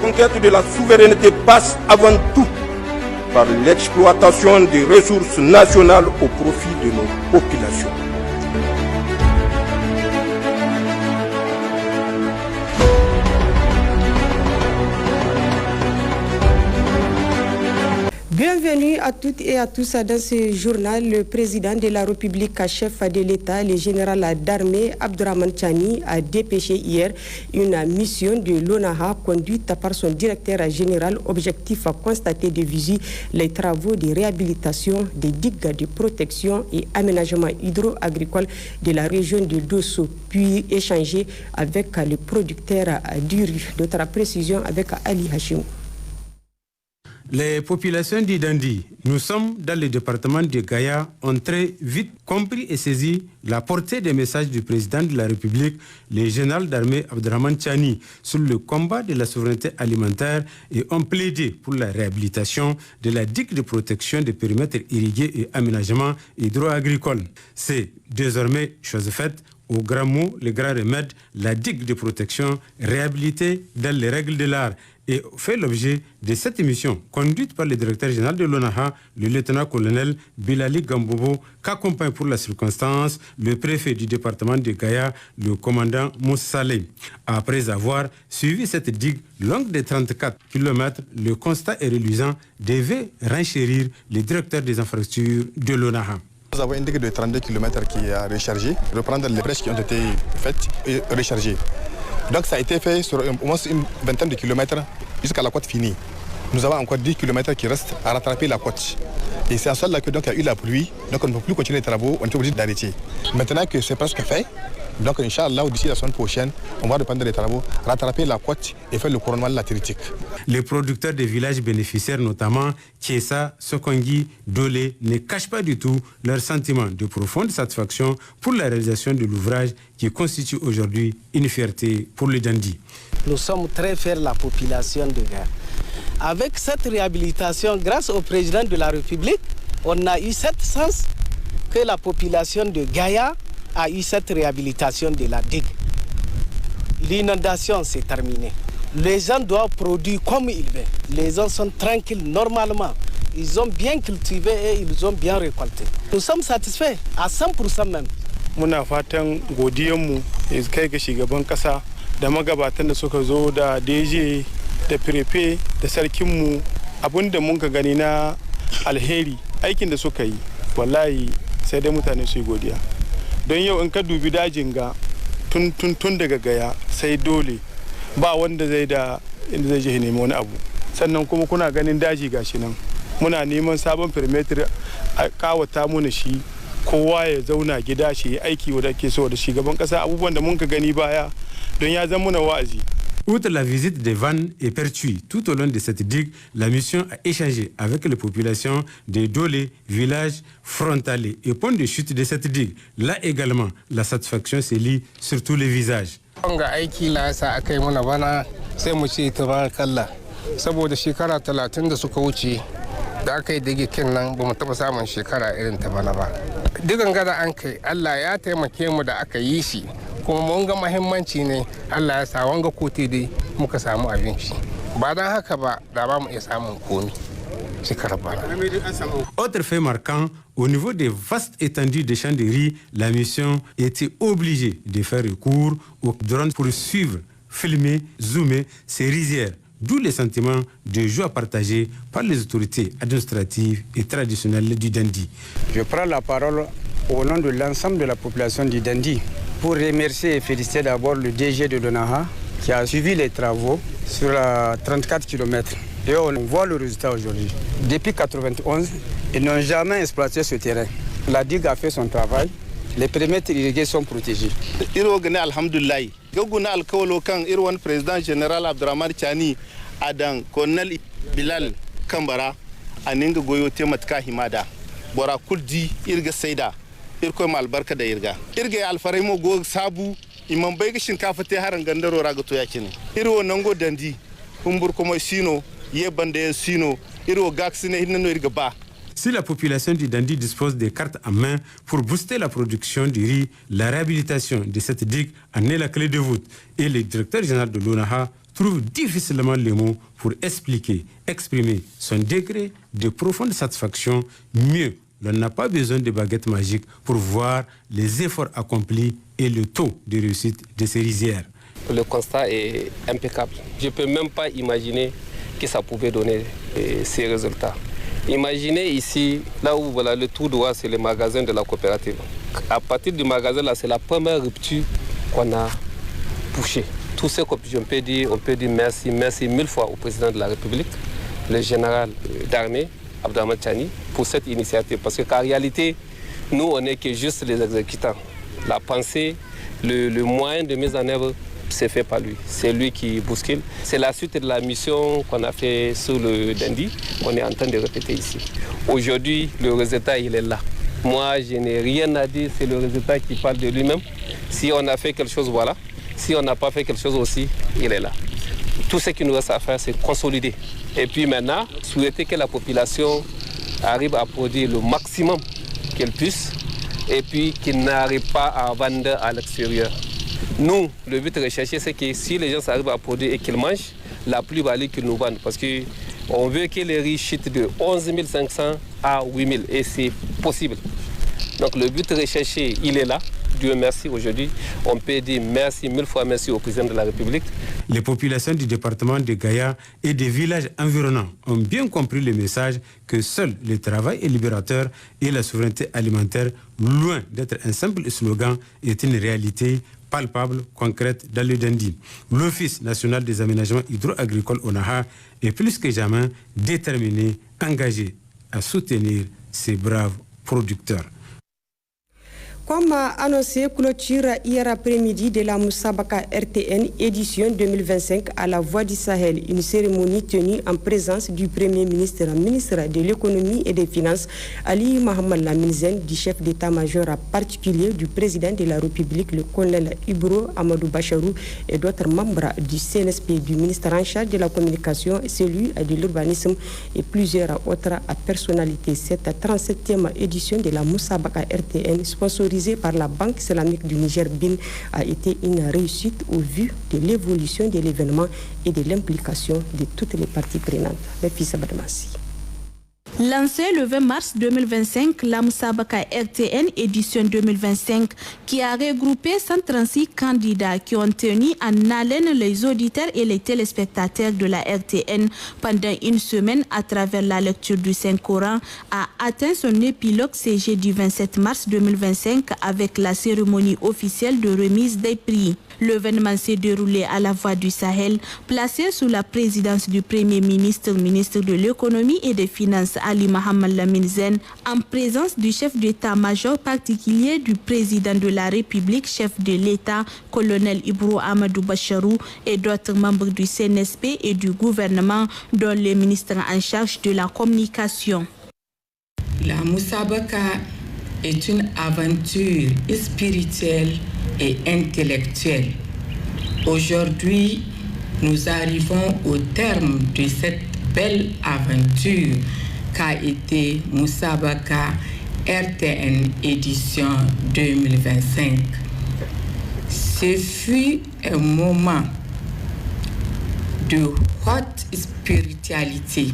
conquête de la souveraineté passe avant tout par l'exploitation des ressources nationales au profit de nos populations. Bienvenue à toutes et à tous dans ce journal. Le président de la République, chef de l'État, le général d'armée Abdourahmane Tchani a dépêché hier une mission de l'ONAHA conduite par son directeur général. Objectif à constater de visu les travaux de réhabilitation des digues de protection et aménagement hydro-agricole de la région de Dosso, puis échanger avec le producteur du riz. D'autres précisions avec Ali Hachim. Les populations d'Idandi, nous sommes dans le département de Gaïa, ont très vite compris et saisi la portée des messages du président de la République, le général d'armée Abdourahmane Tchani, sur le combat de la souveraineté alimentaire et ont plaidé pour la réhabilitation de la digue de protection des périmètres irrigués et aménagement hydro-agricole. C'est désormais chose faite. Au grand mot, le grand remède, la digue de protection réhabilitée dans les règles de l'art et fait l'objet de cette émission conduite par le directeur général de l'ONAHA, le lieutenant-colonel Bilali Gambobo, qu'accompagne pour la circonstance le préfet du département de Gaïa, le commandant Moussa Saleh. Après avoir suivi cette digue longue de 34 km, le constat est reluisant, devait renchérir le directeur des infrastructures de l'ONAHA. Nous avons une digue de 32 km qui a rechargé, reprendre les brèches qui ont été faites et rechargées. Donc ça a été fait sur au moins une vingtaine de kilomètres jusqu'à la côte finie. Nous avons encore 10 km qui restent à rattraper la côte. Et c'est à cela que donc il y a eu la pluie, donc on ne peut plus continuer les travaux, on est obligé d'arrêter. Maintenant que c'est presque fait, donc Inch'Allah, d'ici la semaine prochaine, on va reprendre les travaux, rattraper la côte et faire le couronnement latéritique. Les producteurs des villages bénéficiaires, notamment Kiesa, Sokongi, Dolé, ne cachent pas du tout leur sentiment de profonde satisfaction pour la réalisation de l'ouvrage qui constitue aujourd'hui une fierté pour les Dandi. Nous sommes très fiers de la population de Gaïa. Avec cette réhabilitation, grâce au président de la République, on a eu cette chance que la population de Gaïa a eu cette réhabilitation de la digue. L'inondation s'est terminée. Les gens doivent produire comme ils veulent. Les gens sont tranquilles normalement. Ils ont bien cultivé et ils ont bien récolté. Nous sommes satisfaits à 100% même. Muna fatan godiyanmu ya kai ga shugaban kasa da magabatan da suka zo da DG da prefe da sarkinmu abinda mun ka gani na alheri aikin da suka yi wallahi sai dai mutane su yi godiya. Don yau in ka dubi dajin ga tun daga Gaya sai Dole ba wanda zai da inda zai je nemi wani abu. Sannan kuma kuna ganin daji gashi nan muna neman sabon perimeter a kawata muna shi kowa ya zauna gida shi aiki wanda ke so da shugaban kasa abubuwan da mun ka gani baya don ya zama muna wa'azi. Outre la visite des vannes et Pertuis, tout au long de cette digue, la mission a échangé avec les populations de Dolé, villages frontaliers et points de chute de cette digue. Là également, la satisfaction se lit sur tous les visages. Wanga aiki la sa akai mana bana sai mu ce tabarakallah saboda shekara 30 da suka wuce da aka yi dige kin nan ba mu taba samun shekara irin ta bana ba. Digan gada an kai Allah ya taimake mu da aka yi shi. Kuma mun ga muhimmanci ne Allah ya sa wanga kote dai muka samu abinci ba dan haka ba da ba mu iya samun komi shekara bana. Autre fait marquant, au niveau des vastes étendues de champs de riz, la mission était obligée de faire recours aux drones pour suivre, filmer, zoomer ces rizières. D'où les sentiments de joie partagés par les autorités administratives et traditionnelles du Dandi. Je prends la parole au nom de l'ensemble de la population du Dandi pour remercier et féliciter d'abord le DG de l'ONAHA qui a suivi les travaux sur 34 km. Et on voit le résultat aujourd'hui. Depuis 1991, ils n'ont jamais exploité ce terrain. La digue a fait son travail. Les périmètres irrigués sont protégés. Alhamdulillah. Gaguna alkawalo kan irwan président général Abdourahmane Tchani adan colonel Bilal Kambara aninga goyo tematka himada. Bora kuldi irga saida irko malbarka da irga. Irga alfaremo go sabu imam bai shinkafa te haran gandaro ragato yakine. Irwo nango Dandi humbur kuma sino ye bande sino irwo gaksine hinno irga ba. Si la population du Dandi dispose des cartes en main pour booster la production du riz, la réhabilitation de cette digue en est la clé de voûte. Et le directeur général de l'ONAHA trouve difficilement les mots pour exprimer son degré de profonde satisfaction. Mieux, l'on n'a pas besoin de baguettes magiques pour voir les efforts accomplis et le taux de réussite de ces rizières. Le constat est impeccable. Je ne peux même pas imaginer que ça pouvait donner ces résultats. Imaginez ici, là où voilà, le tout droit, c'est le magasin de la coopérative. À partir du magasin, là, c'est la première rupture qu'on a touchée. Tout ce qu'on peut dire, on peut dire merci mille fois au président de la République, le général d'armée, Abdraman Chani, pour cette initiative. Parce qu'en réalité, nous, on n'est que juste les exécutants. La pensée, le moyen de mise en œuvre, c'est fait par lui. C'est lui qui bouscule. C'est la suite de la mission qu'on a fait sur le Dandi, qu'on est en train de répéter ici. Aujourd'hui, le résultat, il est là. Moi, je n'ai rien à dire, c'est le résultat qui parle de lui-même. Si on a fait quelque chose, voilà. Si on n'a pas fait quelque chose aussi, il est là. Tout ce qu'il nous reste à faire, c'est consolider. Et puis maintenant, souhaiter que la population arrive à produire le maximum qu'elle puisse et puis qu'il n'arrive pas à vendre à l'extérieur. Nous, le but recherché, c'est que si les gens arrivent à produire et qu'ils mangent, la plus-value qu'ils nous vendent. Parce qu'on veut que les riz chutent de 11 500 à 8 000 et c'est possible. Donc le but recherché, il est là. Dieu merci, aujourd'hui, on peut dire merci, mille fois merci au président de la République. Les populations du département de Gaïa et des villages environnants ont bien compris le message que seul le travail est libérateur et la souveraineté alimentaire, loin d'être un simple slogan, est une réalité palpable, concrète dans le Dandi. L'Office national des aménagements hydro-agricoles ONAHA est plus que jamais déterminé, engagé à soutenir ces braves producteurs. Comme annoncé, clôture hier après-midi de la Moussabaka RTN édition 2025 à la Voix du Sahel. Une cérémonie tenue en présence du Premier ministre, ministre de l'Économie et des Finances, Ali Mohamed Lamine, du chef d'état-major particulier du président de la République, le colonel Ibro Amadou Bacharou, et d'autres membres du CNSP, du ministre en charge de la communication, celui de l'urbanisme et plusieurs autres personnalités. Cette 37e édition de la Moussabaka RTN, sponsorisée par la Banque islamique du Niger BIN, a été une réussite au vu de l'évolution de l'événement et de l'implication de toutes les parties prenantes. Lancé le 20 mars 2025, la Moussabaka RTN édition 2025, qui a regroupé 136 candidats qui ont tenu en haleine les auditeurs et les téléspectateurs de la RTN pendant une semaine à travers la lecture du Saint-Coran, a atteint son épilogue ce jeudi 27 mars 2025 avec la cérémonie officielle de remise des prix. L'événement s'est déroulé à la Voix du Sahel, placé sous la présidence du Premier ministre, ministre de l'Économie et des Finances Ali Mohamed Lamine Zen, en présence du chef d'état-major particulier du président de la République, chef de l'État, colonel Ibro Amadou Bacharou, et d'autres membres du CNSP et du gouvernement, dont les ministres en charge de la communication. La Moussabaka est une aventure spirituelle et intellectuelle. Aujourd'hui, nous arrivons au terme de cette belle aventure qu'a été Moussabaka RTN édition 2025. Ce fut un moment de haute spiritualité,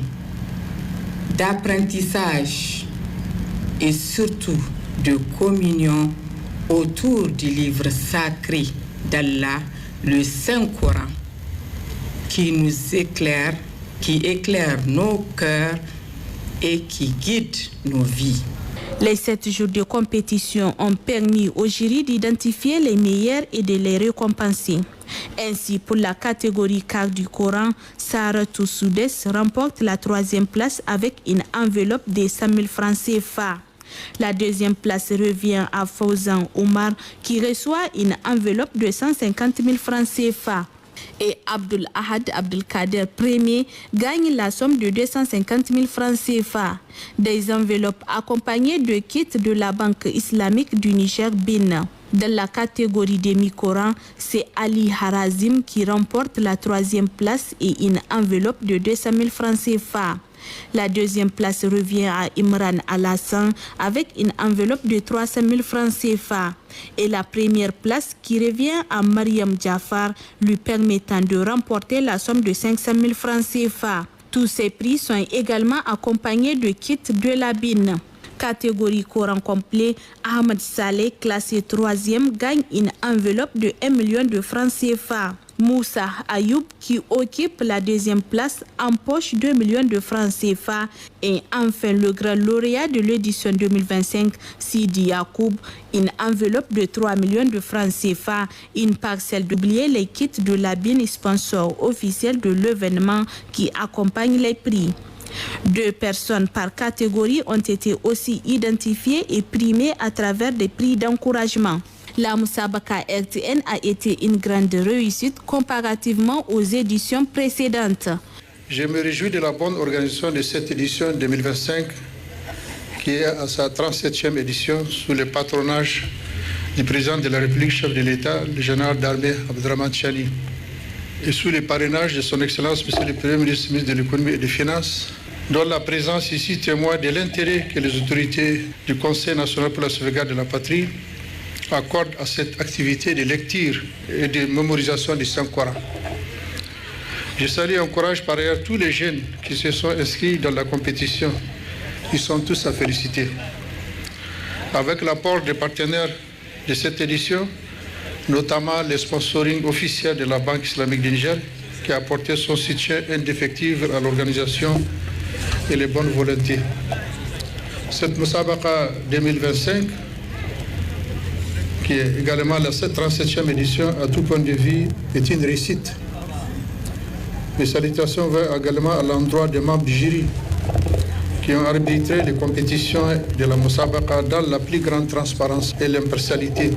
d'apprentissage et surtout de communion autour du livre sacré d'Allah, le Saint-Coran, qui nous éclaire, qui éclaire nos cœurs et qui guide nos vies. Les 7 jours de compétition ont permis au jury d'identifier les meilleurs et de les récompenser. Ainsi, pour la catégorie quart du Coran, Sarah Toussoudes remporte la 3e place avec une enveloppe de 100 000 francs CFA. La 2e place revient à Fauzan Omar qui reçoit une enveloppe de 150 000 francs CFA. Et Abdul Ahad Abdelkader premier gagne la somme de 250 000 francs CFA. Des enveloppes accompagnées de kits de la Banque islamique du Niger BIN. Dans la catégorie des mi-Corans, c'est Ali Harazim qui remporte la 3e place et une enveloppe de 200 000 francs CFA. La deuxième place revient à Imran Alassane avec une enveloppe de 300 000 francs CFA. Et la première place qui revient à Mariam Jafar, lui permettant de remporter la somme de 500 000 francs CFA. Tous ces prix sont également accompagnés de kits de la BIN. Catégorie Coran complet, Ahmed Saleh, classé 3e, gagne une enveloppe de 1 million de francs CFA. Moussa Ayoub, qui occupe la deuxième place, empoche 2 millions de francs CFA. Et enfin, le grand lauréat de l'édition 2025, Sidi Yacoub, une enveloppe de 3 millions de francs CFA. Une parcelle d'oublier les kits de la BIN, sponsor officiel de l'événement qui accompagne les prix. 2 personnes par catégorie ont été aussi identifiées et primées à travers des prix d'encouragement. La Musabaka RTN a été une grande réussite comparativement aux éditions précédentes. Je me réjouis de la bonne organisation de cette édition 2025 qui est à sa 37e édition sous le patronage du président de la République, chef de l'État, le général d'armée Abdraman Chani, et sous le parrainage de son Excellence, Monsieur le Premier ministre, ministre de l'Économie et des Finances, dont la présence ici témoigne de l'intérêt que les autorités du Conseil national pour la sauvegarde de la patrie accordent à cette activité de lecture et de mémorisation du Saint-Coran. Je salue et encourage par ailleurs tous les jeunes qui se sont inscrits dans la compétition. Ils sont tous à féliciter. Avec l'apport des partenaires de cette édition, notamment le sponsoring officiel de la Banque islamique du Niger, qui a apporté son soutien indéfectible à l'organisation et les bonnes volontés. Cette Musabaka 2025, qui est également la 37e édition à tout point de vue, est une réussite. Mes salutations vont également à l'endroit des membres du jury qui ont arbitré les compétitions de la Musabaka dans la plus grande transparence et l'impartialité.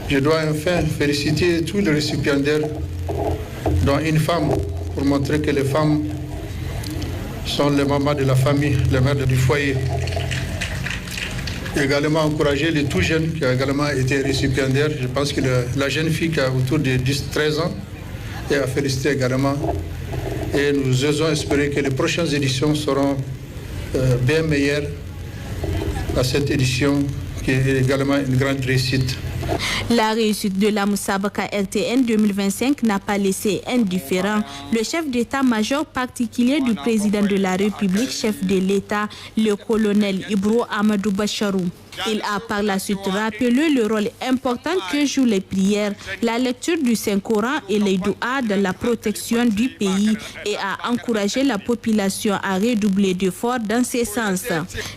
Je dois enfin féliciter tous les récipiendaires, dont une femme, pour montrer que les femmes sont les mamans de la famille, les mères du foyer. Également encourager les tout jeunes qui ont également été récipiendaires. Je pense que la jeune fille qui a autour de 10-13 ans est à féliciter également. Et nous osons espérer que les prochaines éditions seront bien meilleures à cette édition qui est également une grande réussite. La réussite de la Musabaka RTN 2025 n'a pas laissé indifférent le chef d'état-major particulier du président de la République, chef de l'État, le colonel Ibro Amadou Bacharou. Il a par la suite rappelé le rôle important que jouent les prières, la lecture du Saint-Coran et les douas dans la protection du pays et a encouragé la population à redoubler d'efforts dans ce sens.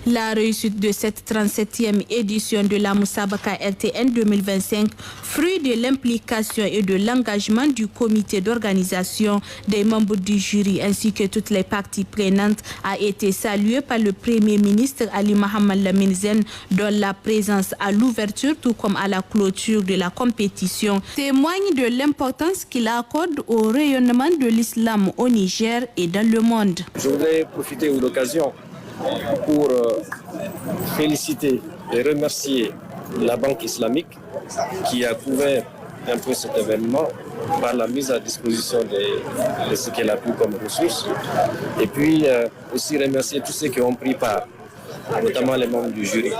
La réussite de cette 37e édition de la Musabaka RTN 2025, fruit de l'implication et de l'engagement du comité d'organisation, des membres du jury ainsi que toutes les parties prenantes, a été saluée par le Premier ministre Ali Mohamed Lamine Zen, dont la présence à l'ouverture tout comme à la clôture de la compétition témoigne de l'importance qu'il accorde au rayonnement de l'islam au Niger et dans le monde. Je voudrais profiter de l'occasion pour féliciter et remercier la Banque islamique qui a couvert un peu cet événement par la mise à disposition de ce qu'elle a pu comme ressources. Et puis aussi remercier tous ceux qui ont pris part, notamment les membres du jury.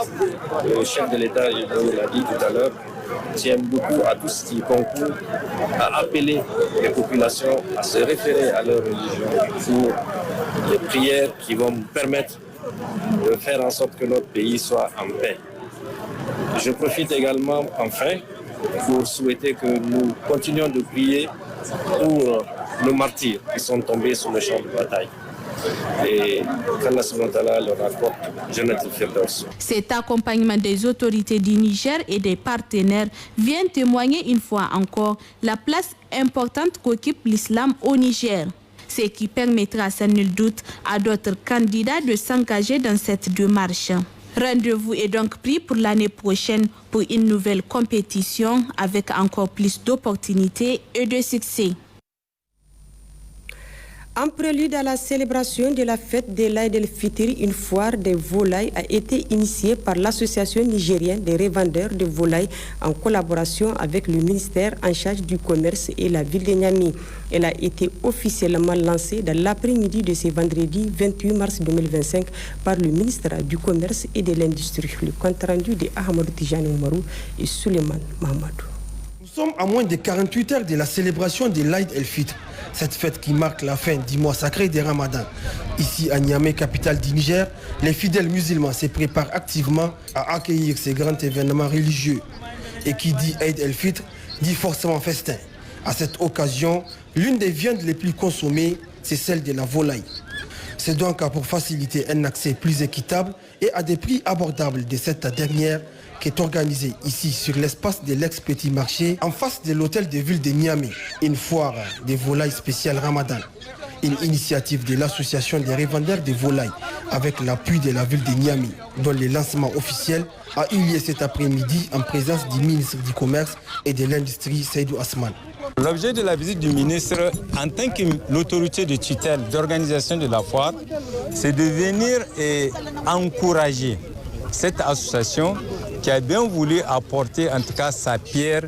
Le chef de l'État, il l'a dit tout à l'heure, tient beaucoup à tout ce qui concourt à appeler les populations à se référer à leur religion pour les prières qui vont permettre de faire en sorte que notre pays soit en paix. Je profite également, enfin, pour souhaiter que nous continuions de prier pour nos martyrs qui sont tombés sur le champ de bataille. Et qu'Allah subhanahu wa ta'ala leur apporte Jannat al-Firdaus. Cet accompagnement des autorités du Niger et des partenaires vient témoigner une fois encore la place importante qu'occupe l'islam au Niger. Ce qui permettra sans nul doute à d'autres candidats de s'engager dans cette démarche. Rendez-vous est donc pris pour l'année prochaine pour une nouvelle compétition avec encore plus d'opportunités et de succès. En prélude à la célébration de la fête de l'Aïd el-Fitr, une foire des volailles a été initiée par l'Association nigérienne des revendeurs de volailles en collaboration avec le ministère en charge du commerce et la ville de Niamey. Elle a été officiellement lancée dans l'après-midi de ce vendredi 28 mars 2025 par le ministre du Commerce et de l'Industrie. Le compte rendu de Ahmadou Tijani Oumarou et Suleiman Mahamadou. Nous sommes à moins de 48 heures de la célébration de l'Aïd el-Fitr, cette fête qui marque la fin du mois sacré de Ramadan. Ici à Niamey, capitale du Niger, les fidèles musulmans se préparent activement à accueillir ces grands événements religieux. Et qui dit Aïd el-Fitr dit forcément festin. À cette occasion, l'une des viandes les plus consommées, c'est celle de la volaille. C'est donc pour faciliter un accès plus équitable et à des prix abordables de cette dernière qui est organisée ici sur l'espace de l'ex-Petit Marché en face de l'hôtel de ville de Niamey. Une foire des volailles spéciale Ramadan. Une initiative de l'association des revendeurs de volailles avec l'appui de la ville de Niamey, dont le lancement officiel a eu lieu cet après-midi en présence du ministre du Commerce et de l'Industrie, Seydou Asman. L'objet de la visite du ministre, en tant que l'autorité de tutelle d'organisation de la foire, c'est de venir et encourager cette association qui a bien voulu apporter en tout cas sa pierre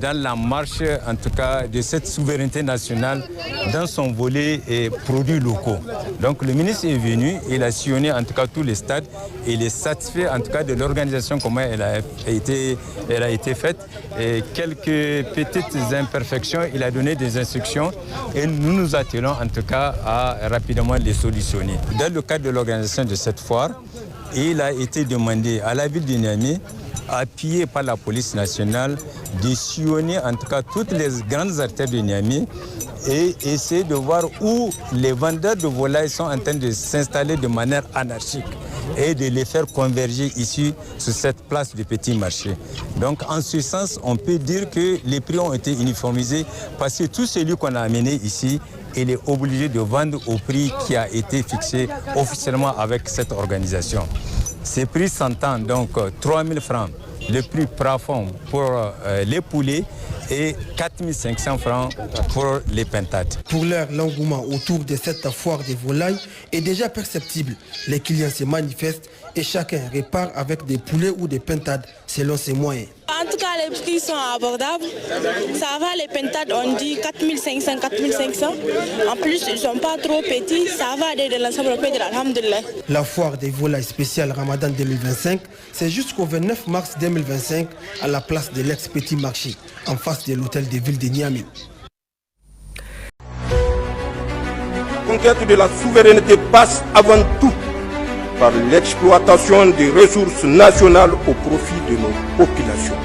dans la marche en tout cas de cette souveraineté nationale dans son volet produits locaux. Donc le ministre est venu, il a sillonné en tout cas tous les stades et il est satisfait en tout cas de l'organisation, comment elle a été faite. Et quelques petites imperfections, il a donné des instructions et nous nous attelons en tout cas à rapidement les solutionner. Dans le cadre de l'organisation de cette foire, il a été demandé à la ville de Niamey, appuyé par la police nationale, de sillonner en tout cas toutes les grandes artères de Niamey et essayer de voir où les vendeurs de volailles sont en train de s'installer de manière anarchique et de les faire converger ici sur cette place du Petit Marché. Donc en ce sens, on peut dire que les prix ont été uniformisés parce que tout celui qu'on a amené ici, il est obligé de vendre au prix qui a été fixé officiellement avec cette organisation. Ces prix s'entendent donc 3 000 francs, le prix plafond pour les poulets et 4 500 francs pour les pintades. Pour l'heure, l'engouement autour de cette foire des volailles est déjà perceptible. Les clients se manifestent et chacun repart avec des poulets ou des pintades selon ses moyens. En tout cas, les prix sont abordables. Ça va, les pintades, on dit 4 500, 4 500. En plus, ils ne sont pas trop petits. Ça va aider de l'ensemble au pays de l'Alhamdulillah. La foire des volailles spéciale Ramadan 2025, c'est jusqu'au 29 mars 2025 à la place de l'ex-Petit Marché, en face de l'hôtel de ville de Niamey. La conquête de la souveraineté passe avant tout par l'exploitation des ressources nationales au profit de nos populations.